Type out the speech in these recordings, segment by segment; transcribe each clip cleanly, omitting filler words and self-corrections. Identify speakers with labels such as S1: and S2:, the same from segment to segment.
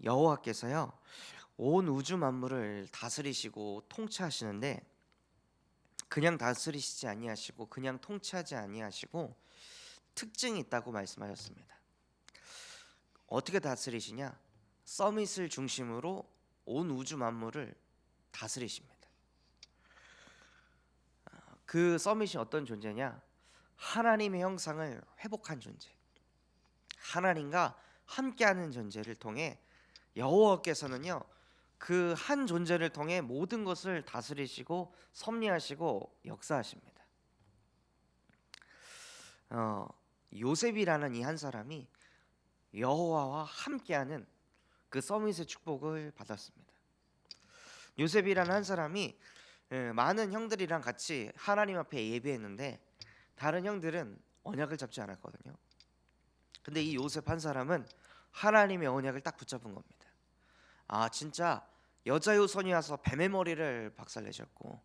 S1: 여호와께서요 온 우주 만물을 다스리시고 통치하시는데 그냥 다스리시지 아니하시고 그냥 통치하지 아니하시고 특징이 있다고 말씀하셨습니다. 어떻게 다스리시냐? 서밋을 중심으로 온 우주 만물을 다스리십니다. 그 서밋이 어떤 존재냐? 하나님의 형상을 회복한 존재. 하나님과 함께하는 존재를 통해 여호와께서는요 그 한 존재를 통해 모든 것을 다스리시고 섭리하시고 역사하십니다. 어, 요셉이라는 이 한 사람이 여호와와 함께하는 그 서밋의 축복을 받았습니다. 요셉이라는 한 사람이 많은 형들이랑 같이 하나님 앞에 예배했는데 다른 형들은 언약을 잡지 않았거든요. 근데 이 요셉 한 사람은 하나님의 언약을 딱 붙잡은 겁니다. 진짜 여자 요손이 와서 뱀의 머리를 박살내셨고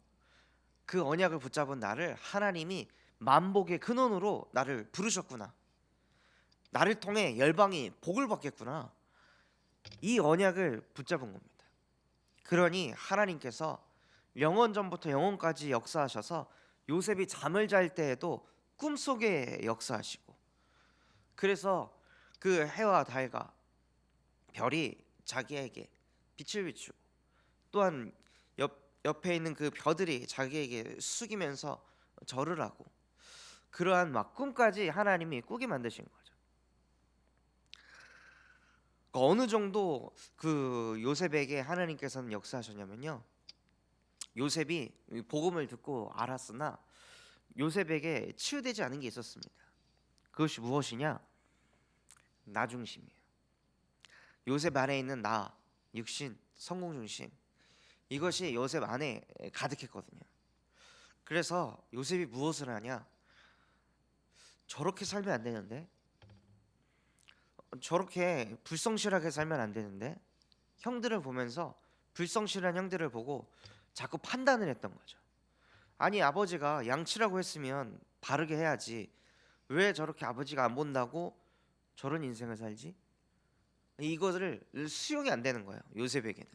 S1: 그 언약을 붙잡은 나를 하나님이 만복의 근원으로 나를 부르셨구나. 나를 통해 열방이 복을 받겠구나. 이 언약을 붙잡은 겁니다. 그러니 하나님께서 영원전부터 영원까지 역사하셔서 요셉이 잠을 잘 때에도 꿈속에 역사하시고 그래서 그 해와 달과 별이 자기에게 빛을 비추고 또한 옆에 있는 그 벼들이 자기에게 숙이면서 절을 하고 그러한 막 꿈까지 하나님이 꾸게 만드신 거죠. 그러니까 어느 정도 그 요셉에게 하나님께서는 역사하셨냐면요. 요셉이 복음을 듣고 알았으나 요셉에게 치유되지 않은 게 있었습니다. 그것이 무엇이냐? 나 중심이에요. 요셉 안에 있는 나, 육신, 성공 중심 이것이 요셉 안에 가득했거든요. 그래서 요셉이 무엇을 하냐? 저렇게 살면 안 되는데, 저렇게 불성실하게 살면 안 되는데, 형들을 보면서 불성실한 형들을 보고 자꾸 판단을 했던 거죠. 아니 아버지가 양치라고 했으면 바르게 해야지. 왜 저렇게 아버지가 안 본다고 저런 인생을 살지? 이것을 수용이 안 되는 거예요. 요셉에게는.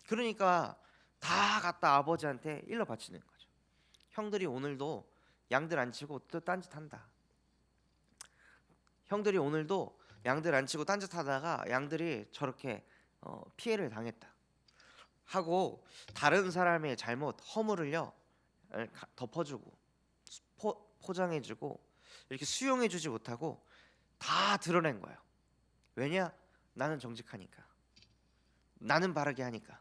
S1: 그러니까 다 갖다 아버지한테 일러 바치는 거죠. 형들이 오늘도 양들 안 치고 또 딴짓한다. 형들이 오늘도 양들 안 치고 딴짓하다가 양들이 저렇게 피해를 당했다 하고 다른 사람의 잘못 허물을요 덮어주고 포장해주고 이렇게 수용해주지 못하고 다 드러낸 거예요. 왜냐? 나는 정직하니까, 나는 바르게 하니까.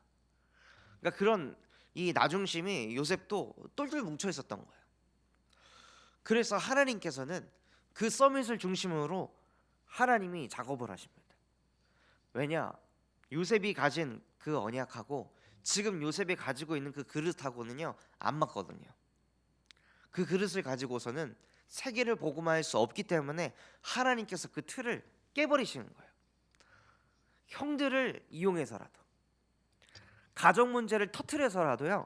S1: 그러니까 그런 이 나중심이 요셉도 똘똘 뭉쳐 있었던 거예요. 그래서 하나님께서는 그 서밋을 중심으로 하나님이 작업을 하십니다. 왜냐? 요셉이 가진 그 언약하고 지금 요셉이 가지고 있는 그 그릇하고는요 안 맞거든요. 그 그릇을 가지고서는 세계를 복음화할 수 없기 때문에 하나님께서 그 틀을 깨버리시는 거예요. 형들을 이용해서라도 가정 문제를 터트려서라도요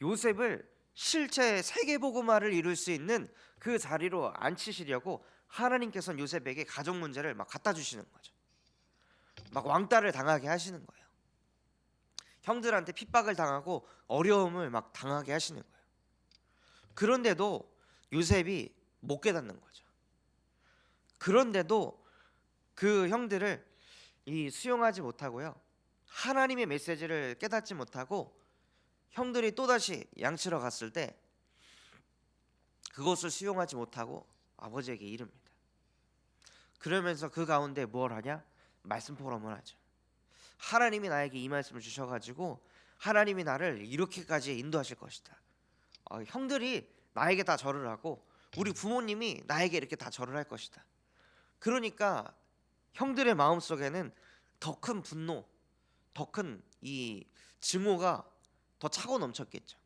S1: 요셉을 실제 세계 복음화를 이룰 수 있는 그 자리로 앉히시려고 하나님께서는 요셉에게 가정 문제를 막 갖다 주시는 거죠. 막 왕따를 당하게 하시는 거예요. 형들한테 핍박을 당하고 어려움을 막 당하게 하시는 거예요. 그런데도 요셉이 못 깨닫는 거죠. 그런데도 그 형들을 수용하지 못하고요. 하나님의 메시지를 깨닫지 못하고 형들이 또다시 양치러 갔을 때 그것을 수용하지 못하고 아버지에게 이릅니다. 그러면서 그 가운데 뭘 하냐? 말씀 포럼을 하죠. 하나님이 나에게 이 말씀을 주셔가지고 하나님이 나를 이렇게까지 인도하실 것이다. 형들이 나에게 다 절을 하고 우리 부모님이 나에게 이렇게 다 절을 할 것이다. 그러니까 형들의 마음속에는 더 큰 분노, 더 큰 이 증오가 더 차고 넘쳤겠죠.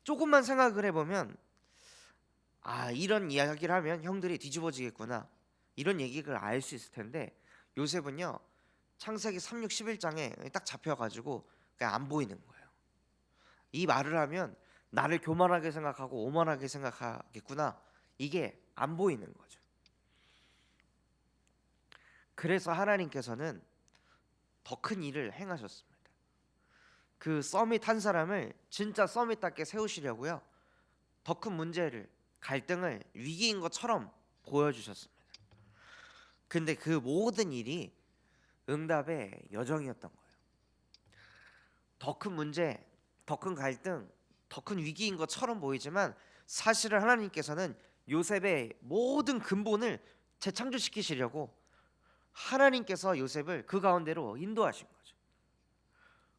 S1: 조금만 생각을 해보면 이런 이야기를 하면 형들이 뒤집어지겠구나 이런 얘기를 알 수 있을 텐데 요셉은요 창세기 3, 6, 11장에 딱 잡혀가지고 그냥 안 보이는 거예요. 이 말을 하면 나를 교만하게 생각하고 오만하게 생각하겠구나 이게 안 보이는 거죠. 그래서 하나님께서는 더 큰 일을 행하셨습니다. 그 서밋 한 사람을 진짜 서밋답게 세우시려고요. 더 큰 문제를, 갈등을 위기인 것처럼 보여주셨습니다. 근데 그 모든 일이 응답의 여정이었던 거예요. 더 큰 문제, 더 큰 갈등, 더 큰 위기인 것처럼 보이지만 사실은 하나님께서는 요셉의 모든 근본을 재창조시키시려고 하나님께서 요셉을 그 가운데로 인도하신 거죠.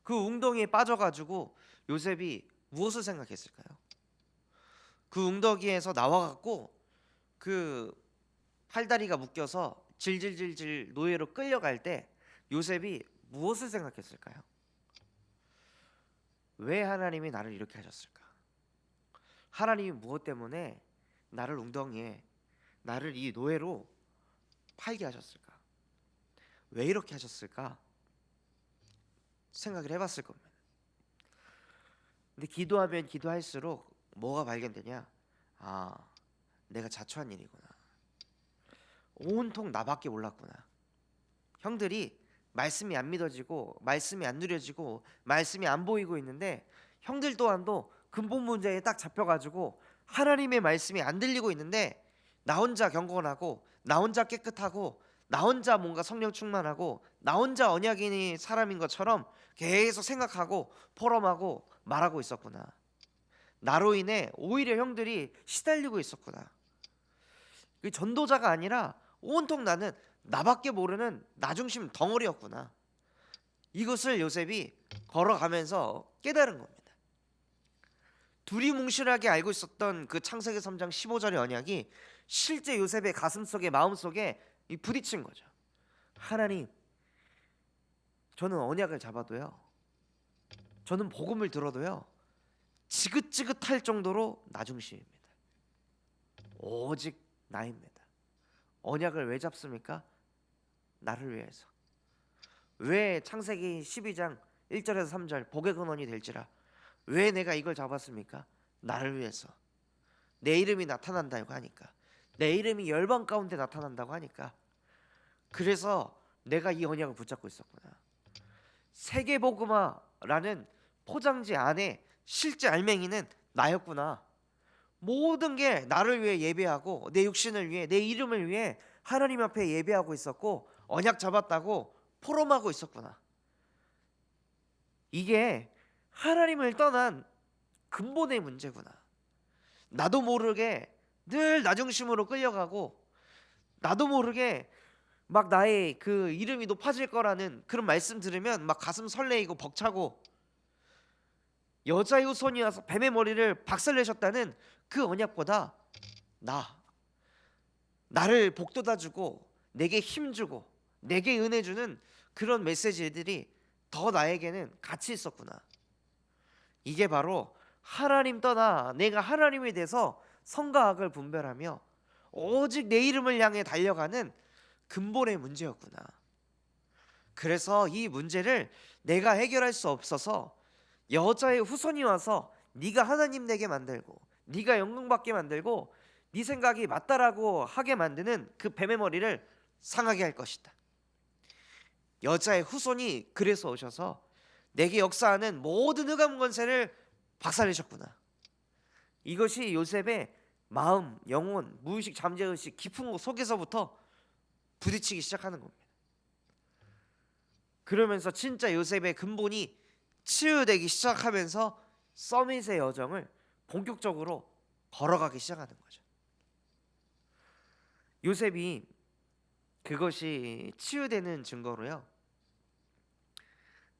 S1: 그 웅덩이에 빠져가지고 요셉이 무엇을 생각했을까요? 그 웅덩이에서 나와갖고 그 팔다리가 묶여서 질질질질 노예로 끌려갈 때 요셉이 무엇을 생각했을까요? 왜 하나님이 나를 이렇게 하셨을까? 하나님이 무엇 때문에 나를 웅덩이에, 나를 이 노예로 팔게 하셨을까? 왜 이렇게 하셨을까? 생각을 해봤을 겁니다. 근데 기도하면 기도할수록 뭐가 발견되냐? 아, 내가 자초한 일이구나. 온통 나밖에 몰랐구나. 형들이 말씀이 안 믿어지고 말씀이 안 누려지고 말씀이 안 보이고 있는데 형들 또한도 근본 문제에 딱 잡혀가지고 하나님의 말씀이 안 들리고 있는데 나 혼자 경건하고 나 혼자 깨끗하고 나 혼자 뭔가 성령 충만하고 나 혼자 언약인이 사람인 것처럼 계속 생각하고 포럼하고 말하고 있었구나. 나로 인해 오히려 형들이 시달리고 있었구나. 그 전도자가 아니라 온통 나는 나밖에 모르는 나 중심 덩어리였구나. 이것을 요셉이 걸어가면서 깨달은 겁니다. 두리뭉실하게 알고 있었던 그 창세기 3장 15절의 언약이 실제 요셉의 가슴속에 마음속에 부딪힌 거죠. 하나님, 저는 언약을 잡아도요, 저는 복음을 들어도요 지긋지긋할 정도로 나 중심입니다. 오직 나입니다. 언약을 왜 잡습니까? 나를 위해서. 왜 창세기 12장 1절에서 3절 복의 근원이 될지라, 왜 내가 이걸 잡았습니까? 나를 위해서. 내 이름이 나타난다고 하니까, 내 이름이 열방 가운데 나타난다고 하니까. 그래서 내가 이 언약을 붙잡고 있었구나. 세계복음화라는 포장지 안에 실제 알맹이는 나였구나. 모든 게 나를 위해 예배하고 내 육신을 위해, 내 이름을 위해 하나님 앞에 예배하고 있었고 언약 잡았다고 포럼하고 있었구나. 이게 하나님을 떠난 근본의 문제구나. 나도 모르게 늘 나 중심으로 끌려가고 나도 모르게 막 나의 그 이름이 높아질 거라는 그런 말씀 들으면 막 가슴 설레이고 벅차고, 여자의 후손이 와서 뱀의 머리를 박살내셨다는 그 언약보다 나를 복돋아주고 내게 힘주고 내게 은혜 주는 그런 메시지들이 더 나에게는 가치 있었구나. 이게 바로 하나님 떠나 내가 하나님에 대해서 선과 악을 분별하며 오직 내 이름을 향해 달려가는 근본의 문제였구나. 그래서 이 문제를 내가 해결할 수 없어서 여자의 후손이 와서 네가 하나님 되게 만들고 네가 영광 받게 만들고 네 생각이 맞다라고 하게 만드는 그 뱀의 머리를 상하게 할 것이다. 여자의 후손이 그래서 오셔서 내게 역사하는 모든 흑암 권세를 박살내셨구나. 이것이 요셉의 마음, 영혼, 무의식, 잠재의식 깊은 곳 속에서부터 부딪히기 시작하는 겁니다. 그러면서 진짜 요셉의 근본이 치유되기 시작하면서 서밋의 여정을 본격적으로 걸어가기 시작하는 거죠. 요셉이 그것이 치유되는 증거로요,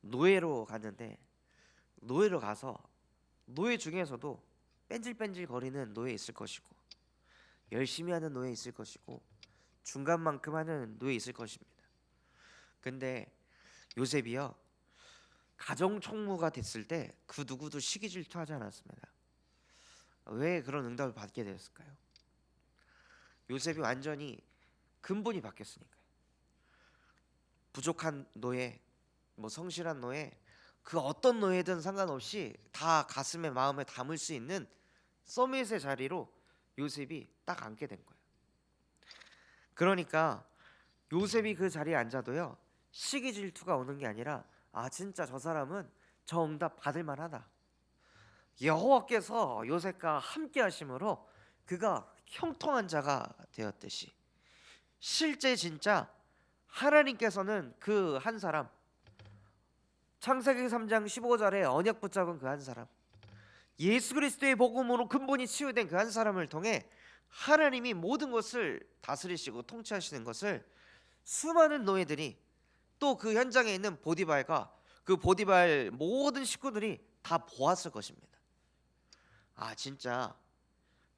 S1: 노예로 갔는데, 노예로 가서 노예 중에서도 뺀질뺀질 거리는 노예 있을 것이고 열심히 하는 노예 있을 것이고 중간만큼 하는 노예 있을 것입니다. 근데 요셉이요, 가정 총무가 됐을 때 그 누구도 시기 질투하지 않았습니다. 왜 그런 응답을 받게 되었을까요? 요셉이 완전히 근본이 바뀌었으니까요. 부족한 노예, 뭐 성실한 노예, 그 어떤 노예든 상관없이 다 가슴에 마음에 담을 수 있는 서밋의 자리로 요셉이 딱 앉게 된 거예요. 그러니까 요셉이 그 자리에 앉아도요, 시기 질투가 오는 게 아니라 아 진짜 저 사람은 저 응답 받을 만하다. 여호와께서 요셉과 함께 하심으로 그가 형통한 자가 되었듯이 실제 진짜 하나님께서는 그 한 사람, 창세기 3장 15절에 언약 붙잡은 그 한 사람, 예수 그리스도의 복음으로 근본이 치유된 그 한 사람을 통해 하나님이 모든 것을 다스리시고 통치하시는 것을 수많은 노예들이, 또 그 현장에 있는 보디발과 그 보디발 모든 식구들이 다 보았을 것입니다. 아 진짜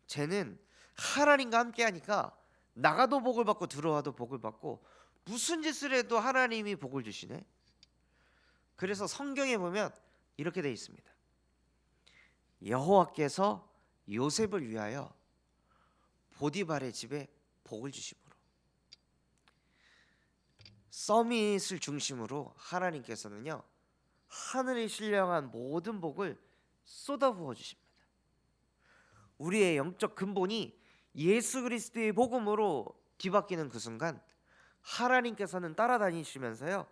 S1: 쟤는 하나님과 함께 하니까 나가도 복을 받고 들어와도 복을 받고 무슨 짓을 해도 하나님이 복을 주시네. 그래서 성경에 보면 이렇게 되어 있습니다. 여호와께서 요셉을 위하여 보디발의 집에 복을 주심으로, 서밋을 중심으로 하나님께서는요 하늘에 신령한 모든 복을 쏟아부어 주십니다. 우리의 영적 근본이 예수 그리스도의 복음으로 뒤바뀌는 그 순간 하나님께서는 따라다니시면서요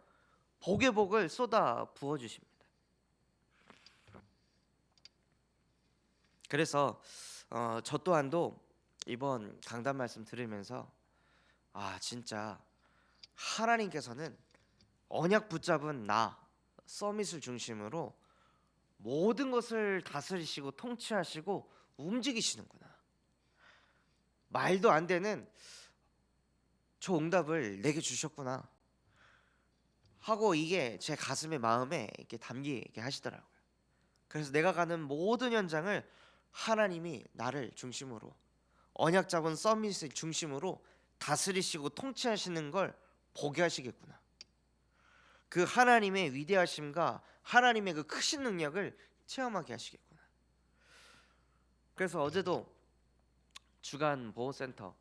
S1: 복의 복을 쏟아 부어 주십니다. 그래서 저 또한도 이번 강단 말씀 들으면서 아 진짜 하나님께서는 언약 붙잡은 나 서밋을 중심으로 모든 것을 다스리시고 통치하시고 움직이시는구나. 말도 안 되는 저 응답을 내게 주셨구나 하고 이게 제 가슴에 마음에 이렇게 담기게 하시더라고요. 그래서 내가 가는 모든 현장을 하나님이 나를 중심으로 언약 잡은 서밋을 중심으로 다스리시고 통치하시는 걸 보게 하시겠구나. 그 하나님의 위대하심과 하나님의 그 크신 능력을 체험하게 하시겠구나. 그래서 어제도 주간 보호센터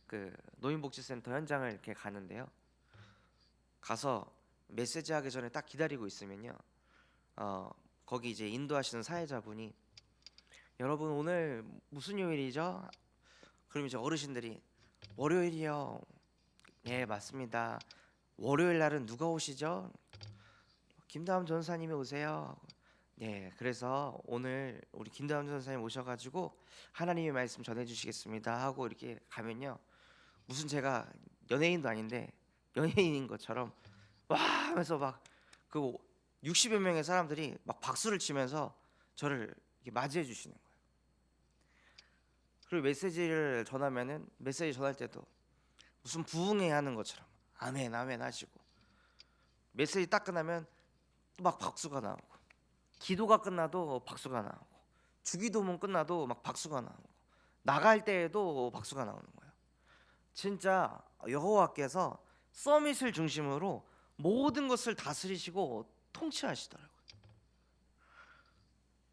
S1: 그 노인복지센터 현장을 이렇게 가는데요. 가서 메시지 하기 전에 딱 기다리고 있으면요. 거기 이제 인도하시는 사회자분이 여러분 오늘 무슨 요일이죠? 그럼 이제 어르신들이 월요일이요. 예 맞습니다. 월요일 날은 누가 오시죠? 김다음 전사님이 오세요. 네, 그래서 오늘 우리 김다음 전사님 오셔가지고 하나님의 말씀 전해주시겠습니다 하고 이렇게 가면요, 무슨 제가 연예인도 아닌데 연예인인 것처럼 와 하면서 막 그 60여 명의 사람들이 막 박수를 치면서 저를 이렇게 맞이해 주시는 거예요. 그리고 메시지를 전하면은 메시지 전할 때도 무슨 부흥회 하는 것처럼 아멘 아멘 하시고, 메시지 딱 끝나면 또 막 박수가 나오고, 기도가 끝나도 박수가 나오고, 주기도문 끝나도 막 박수가 나오고, 나갈 때에도 박수가 나오는 거예요. 진짜 여호와께서 서밋을 중심으로 모든 것을 다스리시고 통치하시더라고요.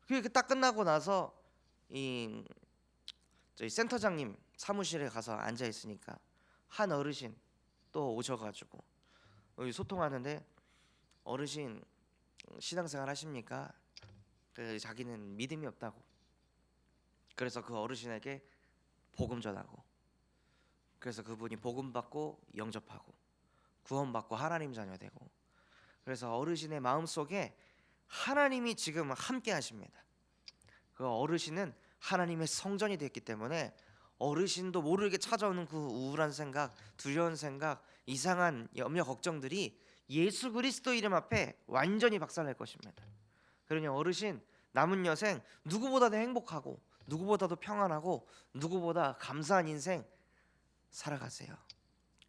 S1: 그게 딱 끝나고 나서 이 저희 센터장님 사무실에 가서 앉아 있으니까 한 어르신 또 오셔가지고 여기 소통하는데, 어르신 신앙생활 하십니까? 그 자기는 믿음이 없다고. 그래서 그 어르신에게 복음 전하고, 그래서 그분이 복음 받고 영접하고 구원 받고 하나님 자녀 되고, 그래서 어르신의 마음 속에 하나님이 지금 함께 하십니다. 그 어르신은 하나님의 성전이 됐기 때문에 어르신도 모르게 찾아오는 그 우울한 생각, 두려운 생각, 이상한 염려 걱정들이 예수 그리스도 이름 앞에 완전히 박살날 것입니다. 그러니 어르신 남은 여생 누구보다도 행복하고 누구보다도 평안하고 누구보다 감사한 인생 살아가세요.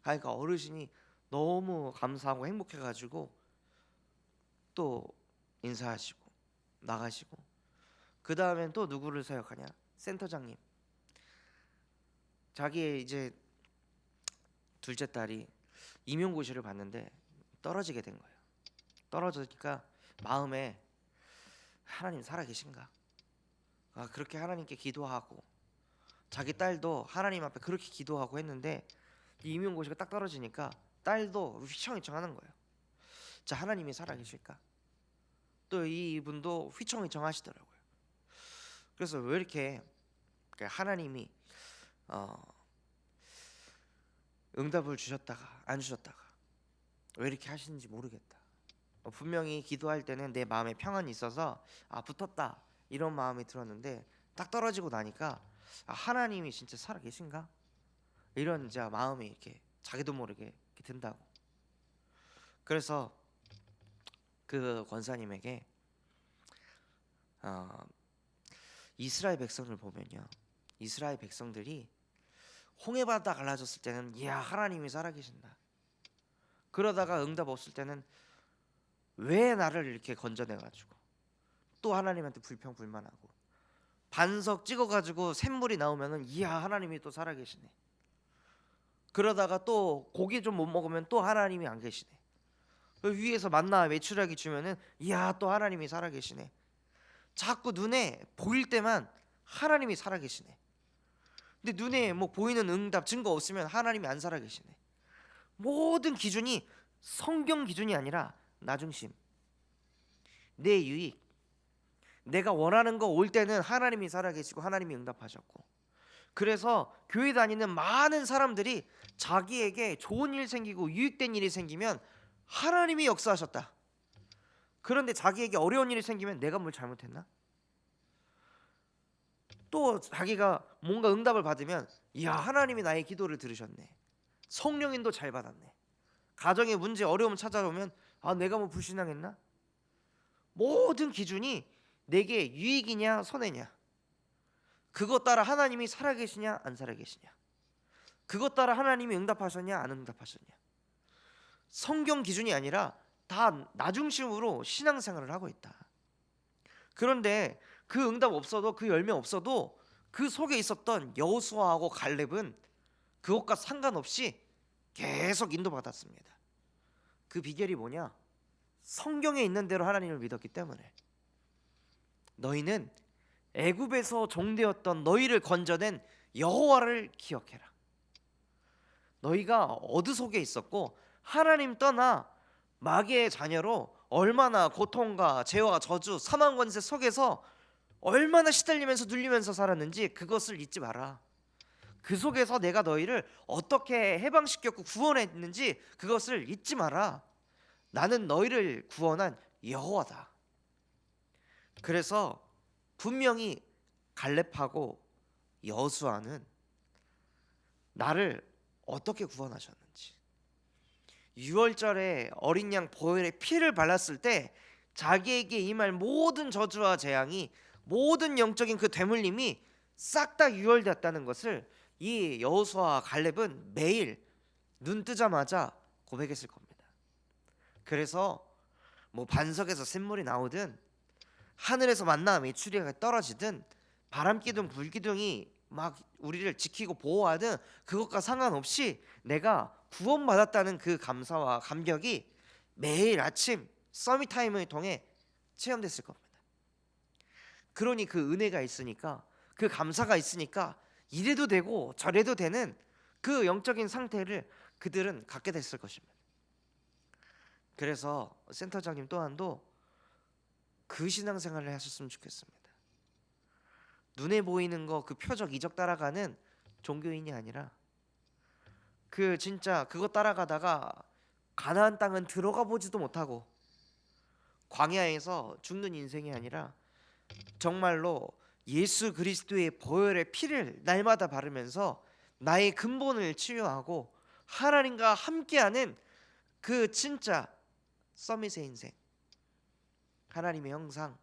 S1: 그러니까 어르신이 너무 감사하고 행복해가지고 또 인사하시고 나가시고, 그 다음엔 또 누구를 생각하냐? 센터장님. 자기의 이제 둘째 딸이 임용고시를 봤는데 떨어지게 된 거예요. 떨어지니까 마음에 하나님 살아계신가? 그렇게 하나님께 기도하고 자기 딸도 하나님 앞에 그렇게 기도하고 했는데 이 임용고시가 딱 떨어지니까 딸도 휘청휘청하는 거예요. 자, 하나님이 살아계실까? 또 이분도 휘청휘청하시더라고요. 그래서 왜 이렇게 하나님이 응답을 주셨다가 안 주셨다가 왜 이렇게 하시는지 모르겠다. 분명히 기도할 때는 내 마음에 평안이 있어서 붙었다 이런 마음이 들었는데 딱 떨어지고 나니까 하나님이 진짜 살아 계신가? 이런 이제 마음이 이렇게 자기도 모르게 이렇게 든다고. 그래서 그 권사님에게 어, 이스라엘 백성을 보면요, 이스라엘 백성들이 홍해바다 갈라졌을 때는 이야 하나님이 살아계신다. 그러다가 응답 없을 때는 왜 나를 이렇게 건져내가지고 또 하나님한테 불평불만하고 반석 찍어가지고 샘물이 나오면은 이야 하나님이 또 살아계시네. 그러다가 또 고기 좀 못 먹으면 또 하나님이 안 계시네. 위에서 만나 메추라기 주면은 이야 또 하나님이 살아계시네. 자꾸 눈에 보일 때만 하나님이 살아계시네. 근데 눈에 뭐 보이는 응답 증거 없으면 하나님이 안 살아계시네. 모든 기준이 성경 기준이 아니라 나 중심, 내 유익, 내가 원하는 거 올 때는 하나님이 살아계시고 하나님이 응답하셨고, 그래서 교회 다니는 많은 사람들이 자기에게 좋은 일 생기고 유익된 일이 생기면 하나님이 역사하셨다. 그런데 자기에게 어려운 일이 생기면 내가 뭘 잘못했나? 또 자기가 뭔가 응답을 받으면 이야 하나님이 나의 기도를 들으셨네. 성령인도 잘 받았네. 가정에 문제 어려움 찾아오면 내가 뭐 불신앙했나? 모든 기준이 내게 유익이냐 손해냐, 그것 따라 하나님이 살아계시냐 안 살아계시냐, 그것 따라 하나님이 응답하셨냐 안 응답하셨냐. 성경 기준이 아니라 다 나 중심으로 신앙생활을 하고 있다. 그런데 그 응답 없어도 그 열매 없어도 그 속에 있었던 여호수아하고 갈렙은 그것과 상관없이 계속 인도받았습니다. 그 비결이 뭐냐? 성경에 있는 대로 하나님을 믿었기 때문에. 너희는 애굽에서 종되었던 너희를 건져낸 여호와를 기억해라. 너희가 어둠 속에 있었고 하나님 떠나 마귀의 자녀로 얼마나 고통과 죄와 저주 사망 권세 속에서 얼마나 시달리면서 눌리면서 살았는지 그것을 잊지 마라. 그 속에서 내가 너희를 어떻게 해방시켰고 구원했는지 그것을 잊지 마라. 나는 너희를 구원한 여호와다. 그래서 분명히 갈렙하고 여호수아는 나를 어떻게 구원하셨는지, 유월절에 어린 양 보혈의 피를 발랐을 때 자기에게 임할 모든 저주와 재앙이, 모든 영적인 그 되물림이 싹 다 유월되었다는 것을 이 여호수아와 갈렙은 매일 눈 뜨자마자 고백했을 겁니다. 그래서 뭐 반석에서 샘물이 나오든 하늘에서 만나 메추리가 떨어지든 바람기둥 불기둥이 막 우리를 지키고 보호하든 그것과 상관없이 내가 구원받았다는 그 감사와 감격이 매일 아침 서밋타임을 통해 체험됐을 겁니다. 그러니 그 은혜가 있으니까, 그 감사가 있으니까 이래도 되고 저래도 되는 그 영적인 상태를 그들은 갖게 됐을 것입니다. 그래서 센터장님 또한도 그 신앙생활을 하셨으면 좋겠습니다. 눈에 보이는 거 그 표적 이적 따라가는 종교인이 아니라 그 진짜 그거 따라가다가 가나안 땅은 들어가 보지도 못하고 광야에서 죽는 인생이 아니라 정말로 예수 그리스도의 보혈의 피를 날마다 바르면서 나의 근본을 치유하고 하나님과 함께하는 그 진짜 서밋의 인생, 하나님의 형상,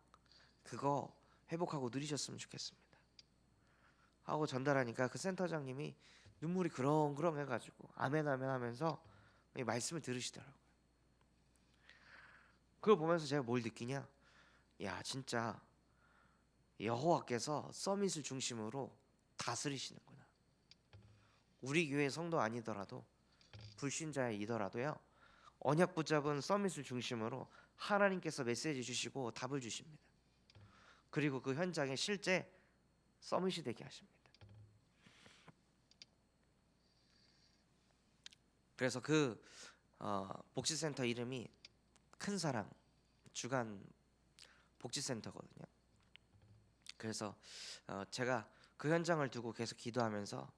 S1: 그거 회복하고 누리셨으면 좋겠습니다 하고 전달하니까 그 센터장님이 눈물이 그렁그렁 해가지고 아멘 아멘 하면서 이 말씀을 들으시더라고요. 그걸 보면서 제가 뭘 느끼냐, 야 진짜 여호와께서 서밋을 중심으로 다스리시는구나. 우리 교회 성도 아니더라도 불신자이더라도요, 언약 붙잡은 서밋을 중심으로 하나님께서 메시지 주시고 답을 주십니다. 그리고 그 현장에 실제 서밋이 되게 하십니다. 그래서 그 복지센터 이름이 큰사랑 주간 복지센터거든요. 그래서 제가 그 현장을 두고 계속 기도하면서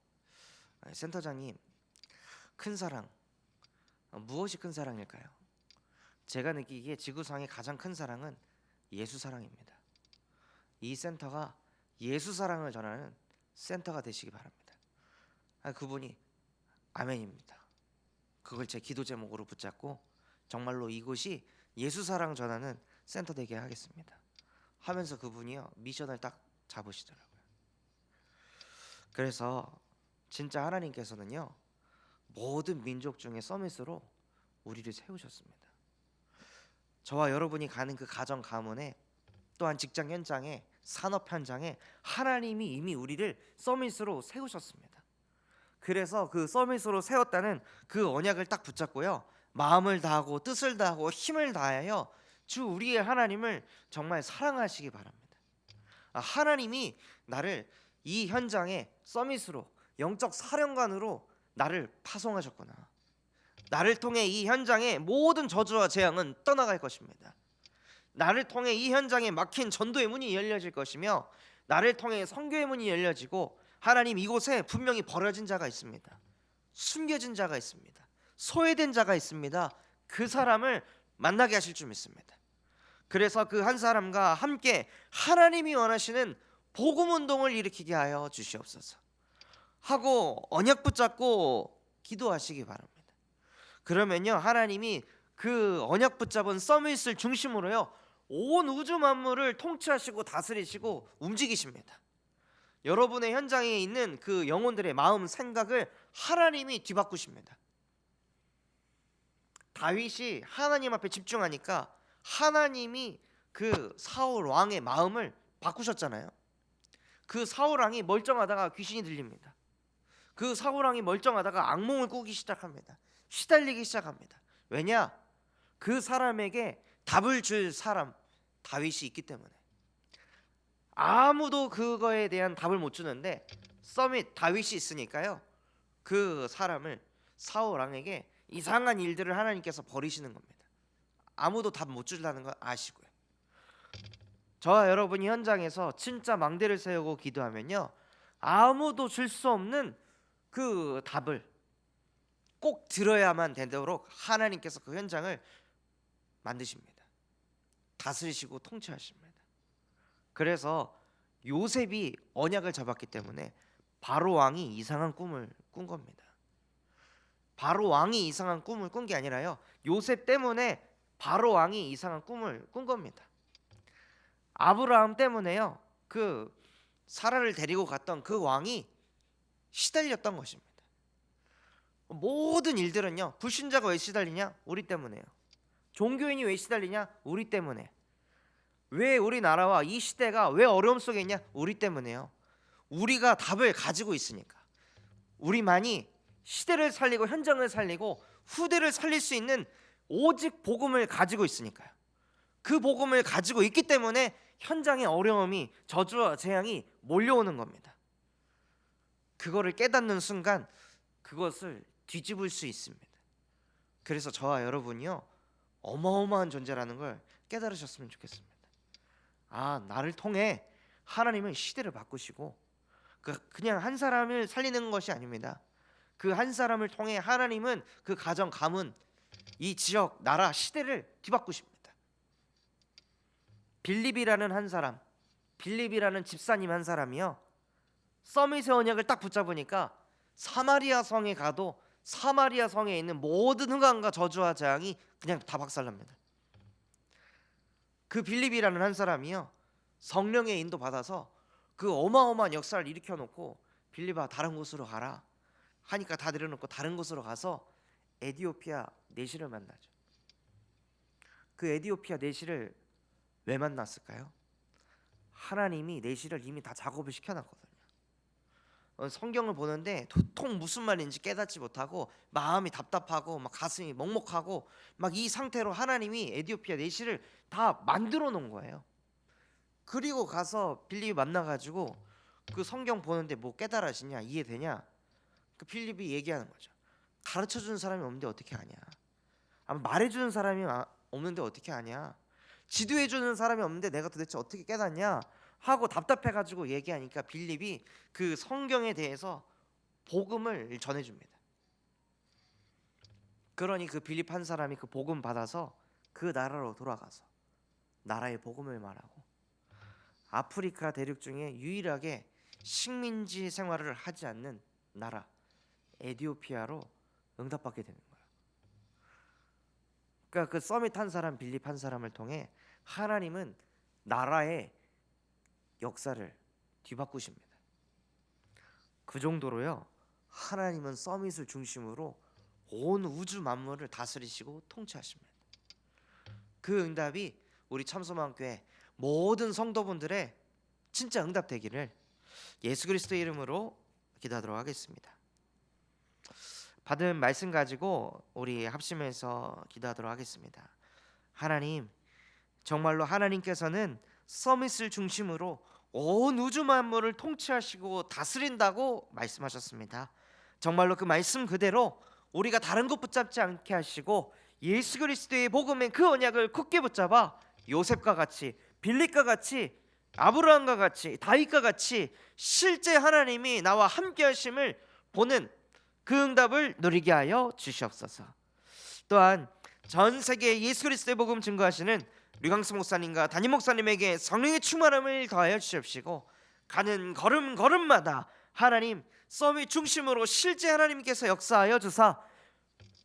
S1: 센터장님, 큰 사랑, 무엇이 큰 사랑일까요? 제가 느끼기에 지구상의 가장 큰 사랑은 예수 사랑입니다. 이 센터가 예수 사랑을 전하는 센터가 되시기 바랍니다. 그분이 아멘입니다. 그걸 제 기도 제목으로 붙잡고 정말로 이곳이 예수 사랑 전하는 센터 되게 하겠습니다 하면서 그분이요 미션을 딱 잡으시더라고요. 그래서 진짜 하나님께서는요 모든 민족 중에 서밋으로 우리를 세우셨습니다. 저와 여러분이 가는 그 가정 가문에, 또한 직장 현장에, 산업 현장에 하나님이 이미 우리를 서밋으로 세우셨습니다. 그래서 그 서밋으로 세웠다는 그 언약을 딱 붙잡고요 마음을 다하고 뜻을 다하고 힘을 다하여 주 우리의 하나님을 정말 사랑하시기 바랍니다. 하나님이 나를 이 현장에 서밋으로, 영적 사령관으로 나를 파송하셨구나. 나를 통해 이 현장의 모든 저주와 재앙은 떠나갈 것입니다. 나를 통해 이 현장에 막힌 전도의 문이 열려질 것이며, 나를 통해 선교의 문이 열려지고, 하나님 이곳에 분명히 버려진 자가 있습니다. 숨겨진 자가 있습니다. 소외된 자가 있습니다. 그 사람을 만나게 하실 줄 믿습니다. 그래서 그 한 사람과 함께 하나님이 원하시는 복음 운동을 일으키게 하여 주시옵소서 하고 언약 붙잡고 기도하시기 바랍니다. 그러면요 하나님이 그 언약 붙잡은 서밋을 중심으로요 온 우주 만물을 통치하시고 다스리시고 움직이십니다. 여러분의 현장에 있는 그 영혼들의 마음 생각을 하나님이 뒤바꾸십니다. 다윗이 하나님 앞에 집중하니까 하나님이 그 사울 왕의 마음을 바꾸셨잖아요. 그 사울 왕이 멀쩡하다가 귀신이 들립니다. 그 사울 왕이 멀쩡하다가 악몽을 꾸기 시작합니다. 시달리기 시작합니다. 왜냐? 그 사람에게 답을 줄 사람 다윗이 있기 때문에. 아무도 그거에 대한 답을 못 주는데 서밋 다윗이 있으니까요 그 사람을, 사울 왕에게 이상한 일들을 하나님께서 버리시는 겁니다. 아무도 답 못 주려는 걸 아시고요. 저와 여러분이 현장에서 진짜 망대를 세우고 기도하면요 아무도 줄 수 없는 그 답을 꼭 들어야만 되도록 하나님께서 그 현장을 만드십니다. 다스리시고 통치하십니다. 그래서 요셉이 언약을 잡았기 때문에 바로 왕이 이상한 꿈을 꾼 겁니다. 바로 왕이 이상한 꿈을 꾼 게 아니라요 요셉 때문에 바로 왕이 이상한 꿈을 꾼 겁니다. 아브라함 때문에요 그 사라를 데리고 갔던 그 왕이 시달렸던 것입니다. 모든 일들은요 불신자가 왜 시달리냐? 우리 때문에요. 종교인이 왜 시달리냐? 우리 때문에. 왜 우리나라와 이 시대가 왜 어려움 속에 있냐? 우리 때문에요. 우리가 답을 가지고 있으니까. 우리만이 시대를 살리고 현장을 살리고 후대를 살릴 수 있는 오직 복음을 가지고 있으니까요. 그 복음을 가지고 있기 때문에 현장의 어려움이, 저주와 재앙이 몰려오는 겁니다. 그거를 깨닫는 순간 그것을 뒤집을 수 있습니다. 그래서 저와 여러분이요 어마어마한 존재라는 걸 깨달으셨으면 좋겠습니다. 나를 통해 하나님은 시대를 바꾸시고 그냥 한 사람을 살리는 것이 아닙니다. 그 한 사람을 통해 하나님은 그 가정, 가문, 이 지역, 나라, 시대를 뒤바꾸십니다. 빌립이라는 한 사람, 빌립이라는 집사님 한 사람이요 서밋의 언약을 딱 붙잡으니까 사마리아 성에 가도 사마리아 성에 있는 모든 흑암과 저주와 재앙이 그냥 다 박살납니다. 그 빌립이라는 한 사람이요 성령의 인도 받아서 그 어마어마한 역사를 일으켜 놓고, 빌립아 다른 곳으로 가라 하니까 다 내려놓고 다른 곳으로 가서 에디오피아 내시를 만나죠. 그 에디오피아 내시를 왜 만났을까요? 하나님이 내시를 이미 다 작업을 시켜놨거든요. 성경을 보는데 도통 무슨 말인지 깨닫지 못하고 마음이 답답하고 막 가슴이 먹먹하고 막 이 상태로 하나님이 에디오피아 내시를 다 만들어 놓은 거예요. 그리고 가서 빌립이 만나가지고 그 성경 보는데 뭐 깨달아지냐, 이해되냐? 그 빌립이 얘기하는 거죠. 가르쳐주는 사람이 없는데 어떻게 아냐? 말해주는 사람이 없는데 어떻게 아냐? 지도해주는 사람이 없는데 내가 도대체 어떻게 깨닫냐? 하고 답답해가지고 얘기하니까 빌립이 그 성경에 대해서 복음을 전해줍니다. 그러니 그 빌립 한 사람이 그 복음 받아서 그 나라로 돌아가서 나라의 복음을 말하고 아프리카 대륙 중에 유일하게 식민지 생활을 하지 않는 나라 에티오피아로 응답받게 되는 거예요. 그러니까 그 서밋 한 사람 빌립 한 사람을 통해 하나님은 나라의 역사를 뒤바꾸십니다. 그 정도로요. 하나님은 서밋을 중심으로 온 우주 만물을 다스리시고 통치하십니다. 그 응답이 우리 참소망교회 모든 성도분들의 진짜 응답되기를 예수 그리스도의 이름으로 기도하도록 하겠습니다. 받은 말씀 가지고 우리 합심해서 기도하도록 하겠습니다. 하나님, 정말로 하나님께서는 서밋을 중심으로 온 우주 만물을 통치하시고 다스린다고 말씀하셨습니다. 정말로 그 말씀 그대로 우리가 다른 것 붙잡지 않게 하시고 예수 그리스도의 복음의 그 언약을 굳게 붙잡아 요셉과 같이, 빌립과 같이, 아브라함과 같이, 다윗과 같이 실제 하나님이 나와 함께 하심을 보는 그 응답을 누리게 하여 주시옵소서. 또한 전 세계에 예수 그리스도의 복음 증거하시는 류강수 목사님과 담임 목사님에게 성령의 충만함을 더하여 주시옵시고 가는 걸음마다 하나님 서밋 중심으로 실제 하나님께서 역사하여 주사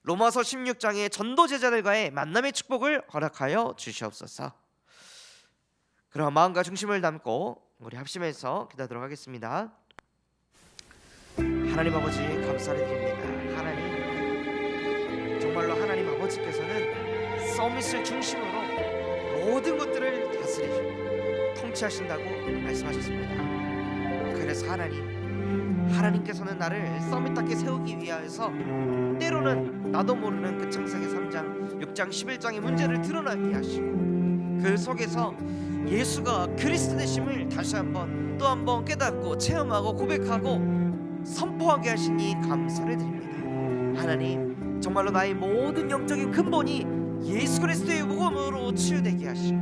S1: 로마서 16장의 전도 제자들과의 만남의 축복을 허락하여 주시옵소서. 그럼 마음과 중심을 담고 우리 합심해서 기도하도록 하겠습니다. 하나님 아버지 감사를 드립니다. 하나님, 정말로 하나님 아버지께서는 서밋을 중심으로 모든 것들을 다스리시고 통치하신다고 말씀하셨습니다. 그래서 하나님께서는 나를 서밋답게 세우기 위하여서 때로는 나도 모르는 그 창세기 3장, 6장, 11장의 문제를 드러나게 하시고 그 속에서 예수가 그리스도 되심을 다시 한번 또 한번 깨닫고 체험하고 고백하고 선포하게 하시니 감사를 드립니다. 하나님, 정말로 나의 모든 영적인 근본이 예수 그리스도의 복음으로 치유되게 하시고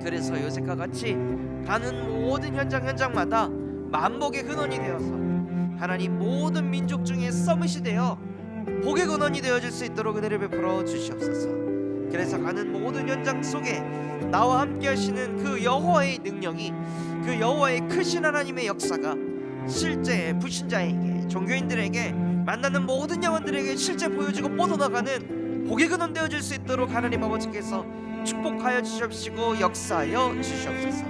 S1: 그래서 요셉과 같이 가는 모든 현장마다 만복의 근원이 되어서 하나님 모든 민족 중에 서밋이 되어 복의 근원이 되어질 수 있도록 은혜를 베풀어 주시옵소서. 그래서 가는 모든 현장 속에 나와 함께 하시는 그 여호와의 능력이, 그 여호와의 크신 하나님의 역사가 실제 불신자에게, 종교인들에게, 만나는 모든 영혼들에게 실제 보여지고 뻗어나가는 복의 근원 되어질 수 있도록 하나님 아버지께서 축복하여 주시옵시고 역사하여 주시옵소서.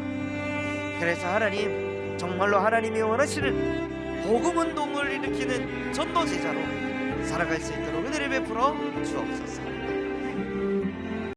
S1: 그래서 하나님, 정말로 하나님이 원하시는 복음 운동을 일으키는 전도 제자로 살아갈 수 있도록 은혜를 베풀어 주옵소서.